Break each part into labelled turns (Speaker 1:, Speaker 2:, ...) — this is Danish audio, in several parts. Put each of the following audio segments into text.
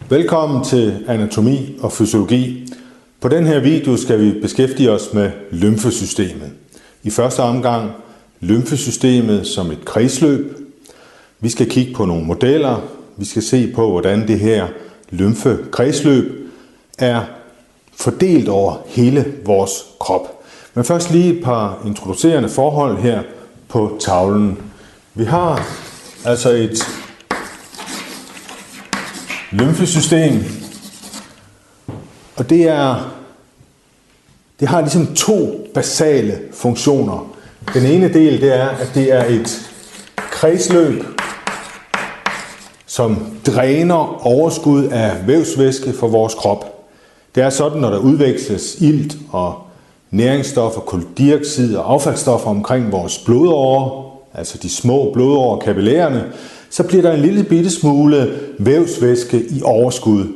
Speaker 1: Velkommen til anatomi og fysiologi. På den her video skal vi beskæftige os med lymfesystemet. I første omgang lymfesystemet som et kredsløb. Vi skal kigge på nogle modeller. Vi skal se på, hvordan det her lymfekredsløb er fordelt over hele vores krop. Men først lige et par introducerende forhold her på tavlen. Vi har altså et lymfesystem, og det har ligesom to basale funktioner. Den ene del, det er, at det er et kredsløb, som dræner overskud af vævsvæske fra vores krop. Det er sådan, når der udveksles ilt og næringsstoffer, kuldioxid og affaldsstoffer omkring vores blodårer, altså de små blodårer, kapillærerne, så bliver der en lille bitte smule vævsvæske i overskud.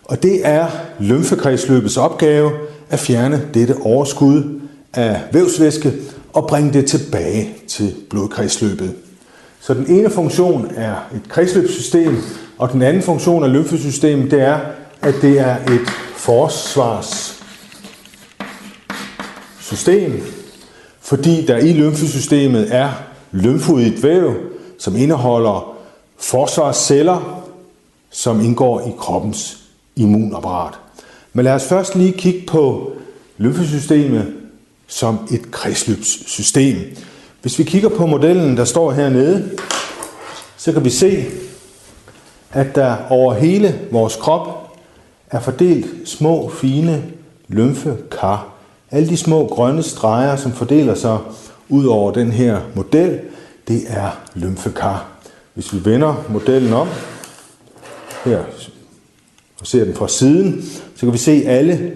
Speaker 1: Og det er lymfekredsløbets opgave at fjerne dette overskud af vævsvæske og bringe det tilbage til blodkredsløbet. Så den ene funktion er et kredsløbssystem, og den anden funktion af lymfesystemet, det er, at det er et forsvarssystem, fordi der i lymfesystemet er lymfoidt væv, som indeholder forsvarsceller, som indgår i kroppens immunapparat. Men lad os først lige kigge på lymfesystemet som et kredsløbssystem. Hvis vi kigger på modellen, der står hernede, så kan vi se, at der over hele vores krop er fordelt små, fine lymfekar. Alle de små grønne streger, som fordeler sig ud over den her model, det er lymfekar. Hvis vi vender modellen om her og ser den fra siden, så kan vi se alle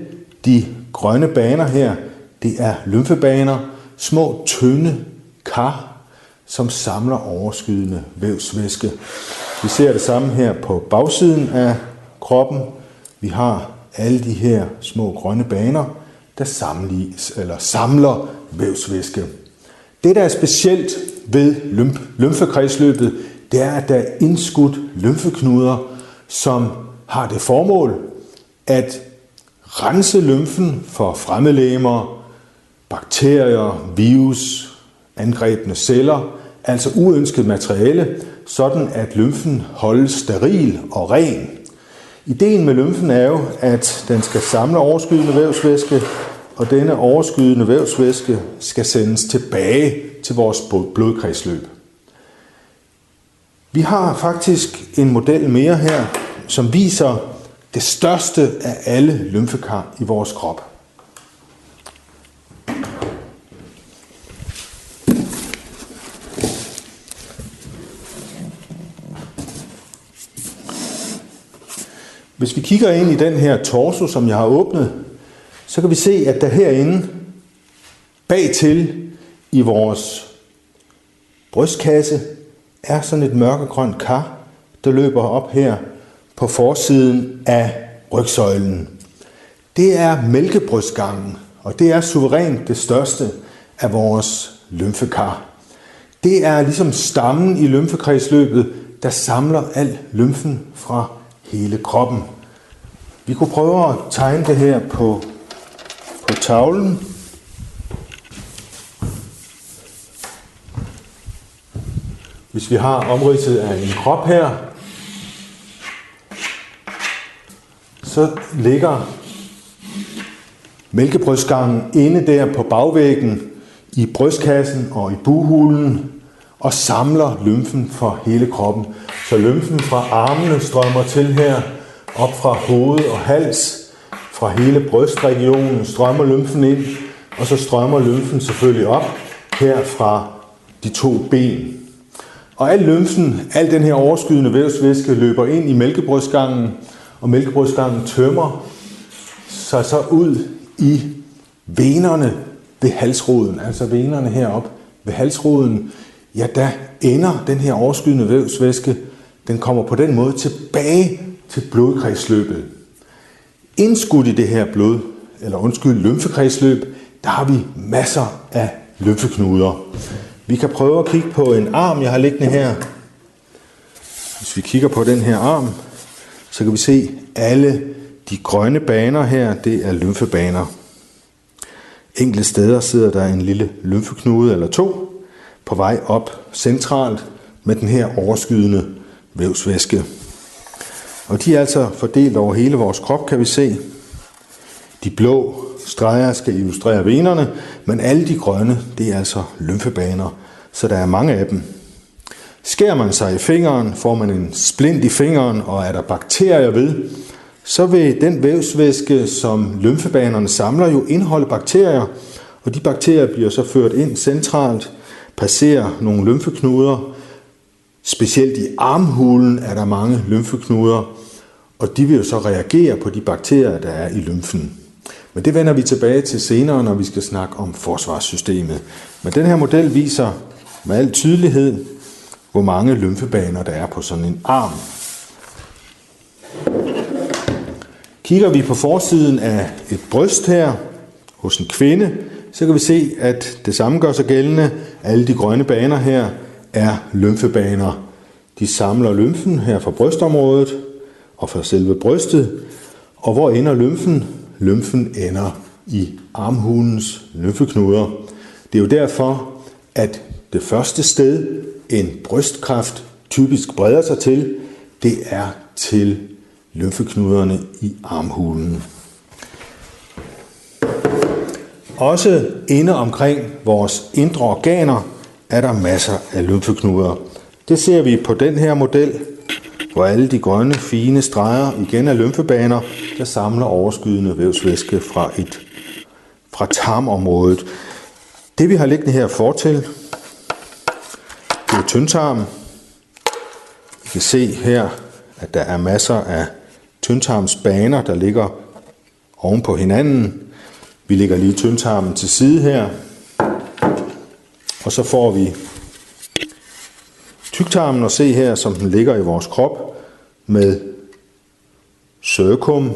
Speaker 1: de grønne baner her. Det er lymfebaner, små tynde kar, som samler overskydende vævsvæske. Vi ser det samme her på bagsiden af kroppen. Vi har alle de her små grønne baner, der samler vævsvæske. Det, der er specielt ved lymfekredsløbet, det er, at der er indskudt lymfeknuder, som har det formål at rense lymfen for fremmedlegemer, bakterier, virus, angrebne celler, altså uønsket materiale, sådan at lymfen holdes steril og ren. Ideen med lymfen er jo, at den skal samle overskydende vævsvæske, og denne overskydende vævsvæske skal sendes tilbage til vores blodkredsløb. Vi har faktisk en model mere her, som viser det største af alle lymfekar i vores krop. Hvis vi kigger ind i den her torso, som jeg har åbnet, så kan vi se, at der herinde bagtil i vores brystkasse er sådan et mørkegrønt kar, der løber op her på forsiden af rygsøjlen. Det er mælkebrystgangen, og det er suverænt det største af vores lymfekar. Det er ligesom stammen i lymfekredsløbet, der samler al lymfen fra hele kroppen. Vi kunne prøve at tegne det her på tavlen. Hvis vi har omridset af en krop her, så ligger mælkebrystgangen inde der på bagvæggen i brystkassen og i bughulen og samler lymfen for hele kroppen. Så lymfen fra armene strømmer til her, op fra hoved og hals, fra hele brystregionen strømmer lymfen ind, og så strømmer lymfen selvfølgelig op her fra de to ben. Og al lymfen, al den her overskydende vævsvæske løber ind i mælkebrystgangen, og mælkebrystgangen tømmer sig så ud i venerne ved halsroden, altså venerne heroppe ved halsroden. Ja, der ender den her overskydende vævsvæske, den kommer på den måde tilbage til blodkredsløbet. Indskudt i det her lymfekredsløb, der har vi masser af lymfeknuder. Vi kan prøve at kigge på en arm, jeg har liggende her. Hvis vi kigger på den her arm, så kan vi se alle de grønne baner her, det er lymfebaner. Enkelte steder sidder der en lille lymfeknude eller to på vej op centralt med den her overskydende vævsvæske. Og de er altså fordelt over hele vores krop, kan vi se. De blå streger skal illustrere venerne, men alle de grønne, det er altså lymfebaner, så der er mange af dem. Skærer man sig i fingeren, får man en splint i fingeren, og er der bakterier ved, så vil den vævsvæske, som lymfebanerne samler, jo indeholde bakterier, og de bakterier bliver så ført ind centralt, passerer nogle lymfeknuder. Specielt i armhulen er der mange lymfeknuder, og de vil jo så reagere på de bakterier, der er i lymfen. Men det vender vi tilbage til senere, når vi skal snakke om forsvarssystemet. Men den her model viser med al tydelighed, hvor mange lymfebaner der er på sådan en arm. Kigger vi på forsiden af et bryst her hos en kvinde, så kan vi se, at det samme gør sig gældende. Alle de grønne baner her er lymfebaner. De samler lymfen her fra brystområdet og fra selve brystet. Og hvor ender lymfen? Lymfen ender i armhulens lymfeknuder. Det er jo derfor, at det første sted, en brystkræft typisk breder sig til, det er til lymfeknuderne i armhulen. Også inde omkring vores indre organer er der masser af lymfeknuder. Det ser vi på den her model, hvor alle de grønne, fine streger igen er lymfebaner, der samler overskydende vævsvæske fra tarmområdet. Det vi har liggende her fortil, det er tyndtarmen. I kan se her, at der er masser af tyndtarmsbaner, der ligger oven på hinanden. Vi lægger lige tyndtarmen til side her, og så får vi tyktarmen at se her, som den ligger i vores krop, med cecum.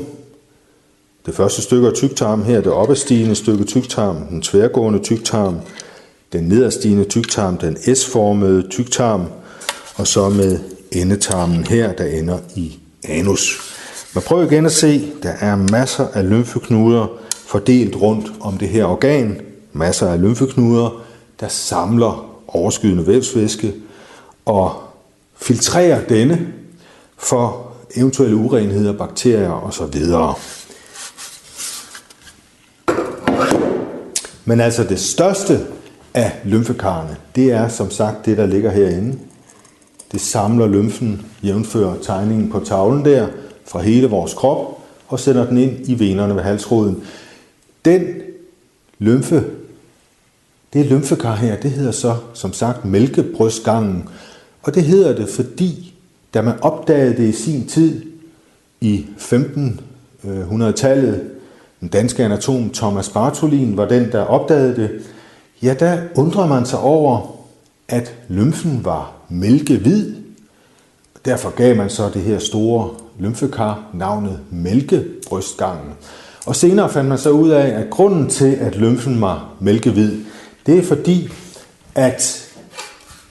Speaker 1: Det første stykke af tyktarmen her, det opadestigende stykke tyktarm, den tværgående tyktarm, den nederstigende tyktarm, den S-formede tyktarm, og så med endetarmen her, der ender i anus. Men prøv igen at se, der er masser af lymfeknuder fordelt rundt om det her organ. Masser af lymfeknuder, der samler overskydende vævsvæske og filtrerer denne for eventuelle urenheder, bakterier osv. Men altså det største af lymfekarrene, det er som sagt det, der ligger herinde. Det samler lymfen, jævnfører tegningen på tavlen der, fra hele vores krop, og sender den ind i venerne ved halsroden. Det lymfekar her, det hedder så som sagt mælkebrystgangen. Og det hedder det, fordi da man opdagede det i sin tid i 1500-tallet, den danske anatom Thomas Bartholin var den, der opdagede det, ja, der undrer man sig over, at lymfen var mælkehvid. Derfor gav man så det her store lymfekar navnet mælkebrystgangen. Og senere fandt man så ud af, at grunden til, at lymfen var mælkehvid, det er fordi, at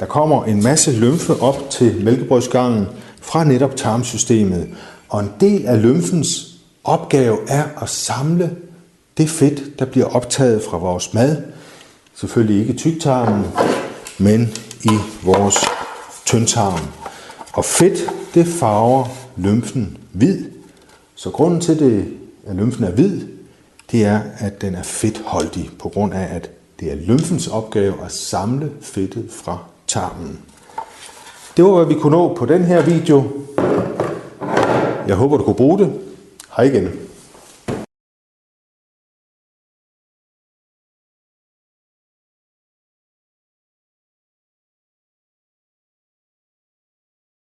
Speaker 1: der kommer en masse lymfe op til mælkebrystgangen fra netop tarmsystemet. Og en del af lymfens opgave er at samle det fedt, der bliver optaget fra vores mad. Selvfølgelig ikke i tyktarmen, men i vores tyndtarm. Og fedt, det farver lymfen hvid. Så grunden til, at lymfen er hvid, det er, at den er fedtholdig, på grund af, at det er lymfens opgave at samle fedtet fra tarmen. Det var, hvad vi kunne nå på den her video. Jeg håber, du kunne bruge det. Hej igen.